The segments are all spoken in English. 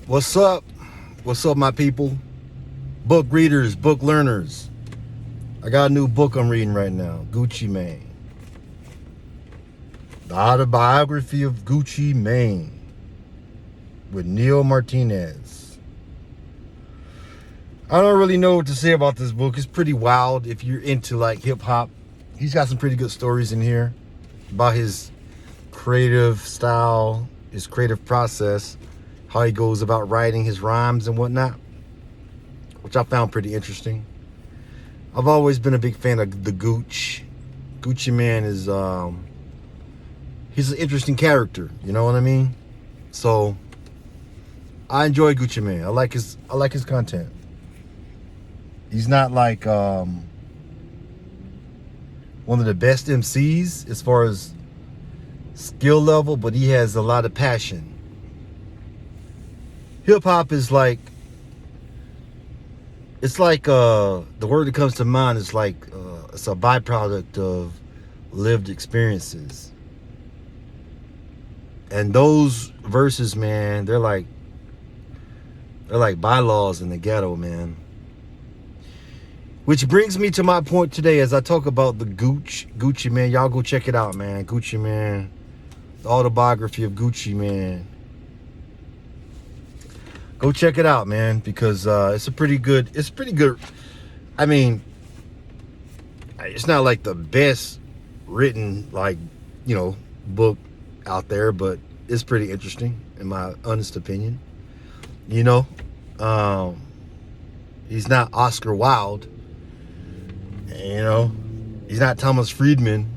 What's up? What's up, my people? Book readers, book learners. I got a new book I'm reading right now, Guccimane. The Autobiography of Guccimane with Neil Martinez. I don't really know what to say about this book. It's pretty wild if you're into like hip hop. He's got some pretty good stories in here about his creative style, his creative process, how he goes about writing his rhymes and whatnot, which I found pretty interesting. I've always been a big fan of the Guccimane is he's an interesting character, you know what I mean? So I enjoy Guccimane. I like his content. He's not like one of the best MCs as far as skill level, but he has a lot of passion. Hip hop is like, it's like the word that comes to mind is like it's a byproduct of lived experiences. And those verses, man, they're like bylaws in the ghetto, man. Which brings me to my point today as I talk about the Guccimane. Y'all go check it out, man. Guccimane, the Autobiography of Guccimane. Go check it out, man, because it's pretty good. I mean, it's not like the best written, like, you know, book out there, but it's pretty interesting in my honest opinion. You know, he's not Oscar Wilde. You know, he's not Thomas Friedman.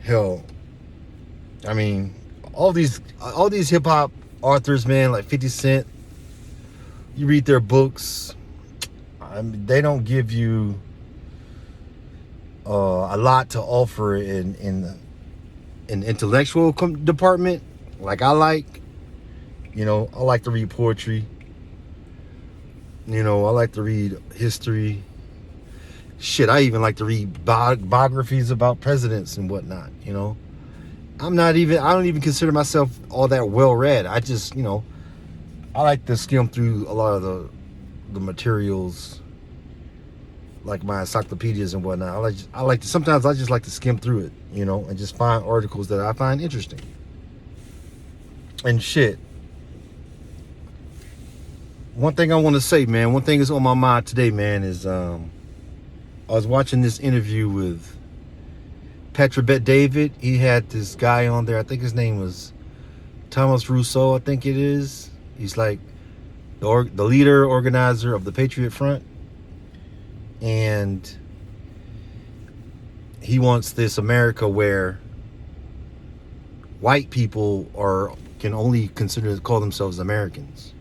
Hell, I mean, all these hip hop authors, man, like 50 Cent, you read their books, I mean, they don't give you a lot to offer in the intellectual department like I like. You know, I like to read poetry. You know, I like to read history. Shit, I even like to read biographies about presidents and whatnot, you know. I don't even consider myself all that well read. I just, you know, I like to skim through a lot of the materials, like my encyclopedias and whatnot. Sometimes I just like to skim through it, you know, and just find articles that I find interesting. And shit. One thing I want to say, man, one thing that's on my mind today, man, is I was watching this interview with Petra Bet David. He had this guy on there. I think his name was Thomas Rousseau, I think it is. He's like the leader, organizer of the Patriot Front. And he wants this America where white people can only call themselves Americans.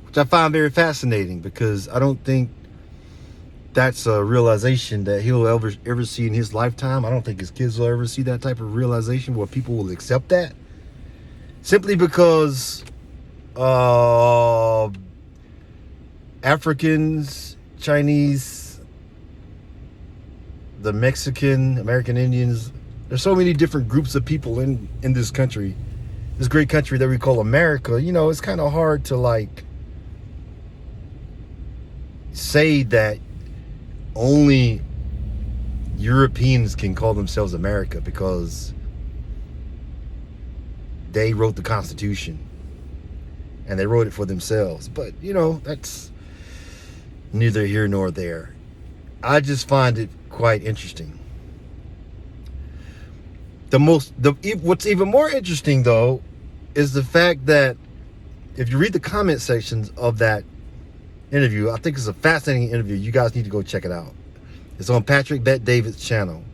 Which I find very fascinating, because I don't think that's a realization that he'll ever see in his lifetime. I don't think his kids will ever see that type of realization where people will accept that. Simply because Africans, Chinese, the Mexican, American Indians, there's so many different groups of people in this country, this great country that we call America. You know, it's kind of hard to like say that only Europeans can call themselves America because they wrote the Constitution and they wrote it for themselves. But, you know, that's neither here nor there. I just find it quite interesting. What's even more interesting, though, is the fact that if you read the comment sections of that interview, I think it's a fascinating interview. You guys need to go check it out. It's on Patrick Bet David's channel.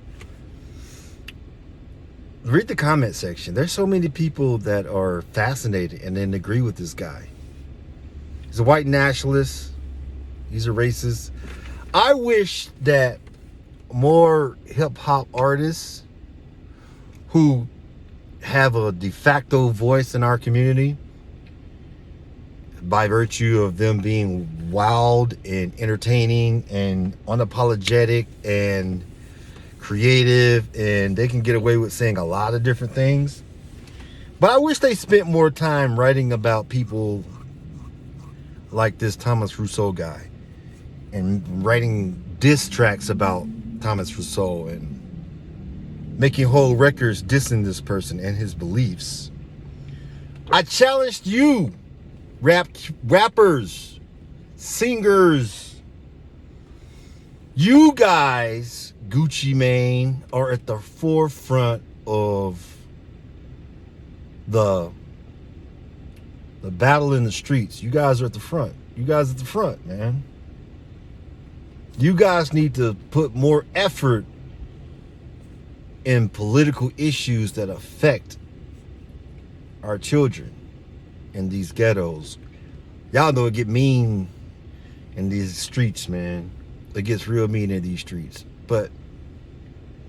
Read the comment section. There's so many people that are fascinated and then agree with this guy. He's a white nationalist. He's a racist. I wish that more hip-hop artists who have a de facto voice in our community, by virtue of them being wild and entertaining and unapologetic and creative, and they can get away with saying a lot of different things. But I wish they spent more time writing about people like this Thomas Rousseau guy and writing diss tracks about Thomas Rousseau and making whole records dissing this person and his beliefs. I challenged you, rappers, singers. You guys, Gucci Mane, are at the forefront of the battle in the streets. You guys are at the front. You guys at the front, man. You guys need to put more effort in political issues that affect our children in these ghettos. Y'all know it get mean in these streets, man. It gets real mean in these streets. But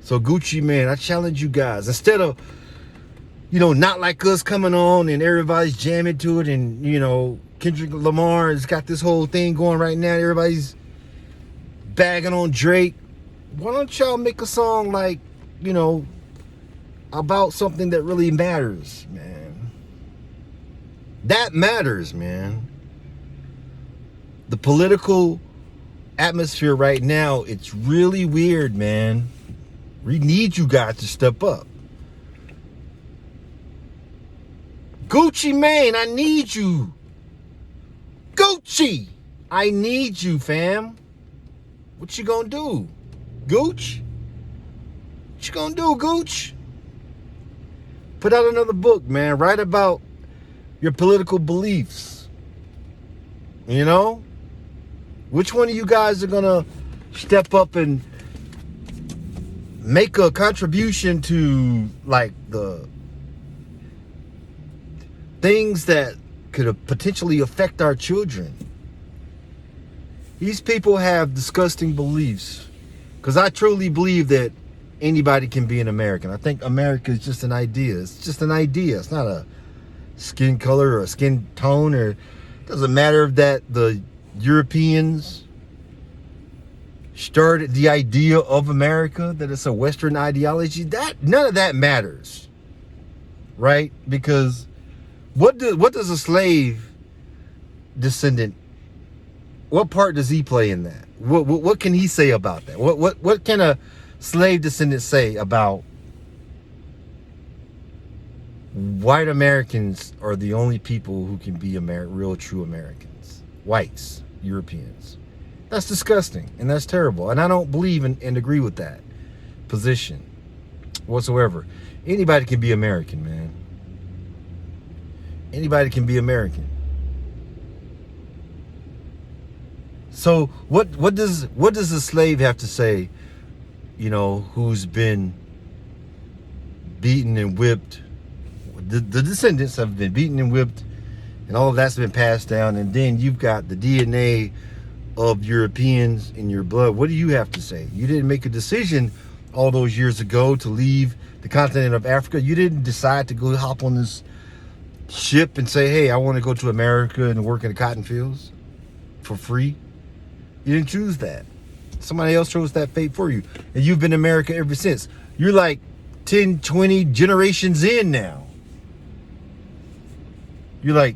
so Gucci Mane, I challenge you guys, instead of, you know, Not Like Us coming on and everybody's jamming to it, and, you know, Kendrick Lamar has got this whole thing going right now. Everybody's bagging on Drake. Why don't y'all make a song like, you know, about something that really matters, man? That matters, man. The political atmosphere right now, it's really weird, man. We need you guys to step up. Gucci Mane, I need you. Gucci, I need you, fam. What you gonna do, Gooch? What you gonna do, Gooch? Put out another book, man. Write about your political beliefs. You know? Which one of you guys are gonna step up and make a contribution to, like, the things that could potentially affect our children? These people have disgusting beliefs, because I truly believe that anybody can be an American. I think America is just an idea. It's just an idea. It's not a skin color or a skin tone, or it doesn't matter if that the Europeans started the idea of America, that it's a Western ideology. That none of that matters, right? Because what does a slave descendant, what part does he play in that? What can he say about that? What can a slave descendant say about white Americans are the only people who can be real true Americans? Whites, Europeans. That's disgusting and that's terrible. And I don't believe and agree with that position whatsoever. Anybody can be American, man. Anybody can be American. So what does a slave have to say, you know, who's been beaten and whipped? The descendants have been beaten and whipped, and all of that's been passed down, and then you've got the DNA of Europeans in your blood. What do you have to say? You didn't make a decision all those years ago to leave the continent of Africa. You didn't decide to go hop on this ship and say, hey, I want to go to America and work in the cotton fields for free. You didn't choose that. Somebody else chose that fate for you. And you've been in America ever since. You're like 10, 20 generations in now. You're like,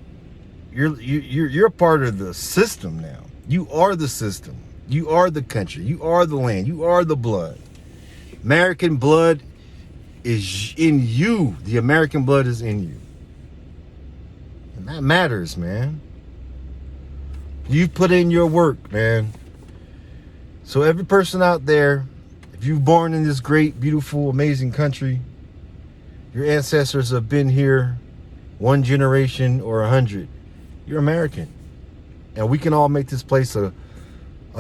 you're a part of the system now. You are the system. You are the country. You are the land. You are the blood. American blood is in you. The American blood is in you. And that matters, man. You put in your work, man. So every person out there, if you're born in this great, beautiful, amazing country, your ancestors have been here 1 generation or 100. You're American. And we can all make this place a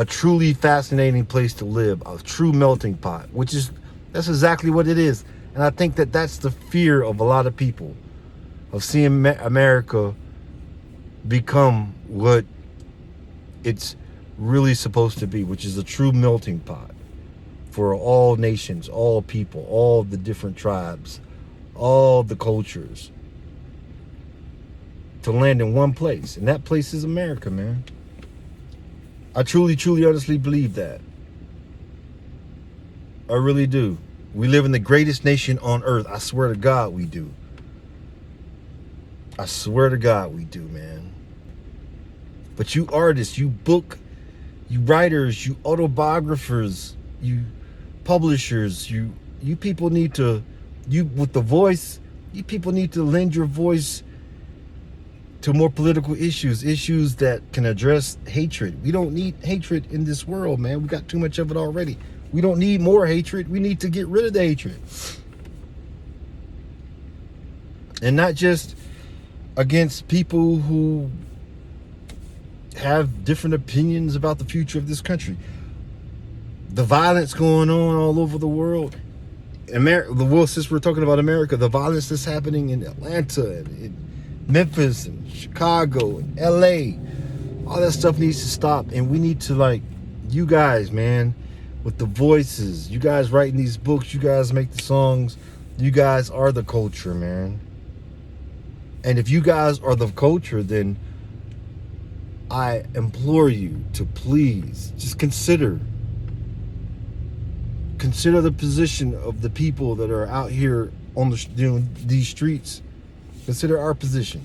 truly fascinating place to live, a true melting pot, that's exactly what it is. And I think that that's the fear of a lot of people, of seeing America become what it's really supposed to be, which is a true melting pot for all nations, all people, all the different tribes, all the cultures, to land in one place. And that place is America, man. I truly, truly, honestly believe that. I really do. We live in the greatest nation on earth. I swear to God we do. I swear to God we do, man. But you artists, you writers, you autobiographers, you publishers, you people need to, you with the voice, you people need to lend your voice to more political issues that can address hatred. We don't need hatred in this world, man. We got too much of it already. We don't need more hatred. We need to get rid of the hatred. And not just against people who have different opinions about the future of this country. The violence going on all over the world. Since we're talking about America, the violence that's happening in Atlanta and in Memphis and Chicago and LA, all that stuff needs to stop. And we need to, like, you guys, man, with the voices, you guys writing these books, you guys make the songs, you guys are the culture, man. And if you guys are the culture, then I implore you to please just consider the position of the people that are out here on these streets. Consider our position.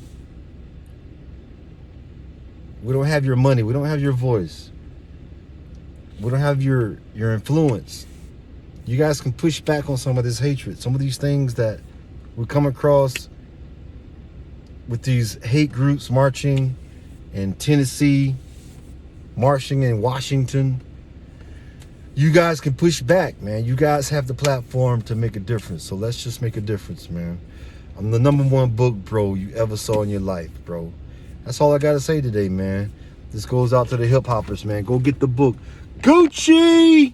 We don't have your money. We don't have your voice. We don't have your influence. You guys can push back on some of this hatred, some of these things that we come across with these hate groups marching in Tennessee, marching in Washington. You guys can push back, man. You guys have the platform to make a difference. So let's just make a difference, man. I'm the #1 book bro you ever saw in your life, bro. That's all I got to say today, man. This goes out to the hip hoppers, man. Go get the book. Gucci!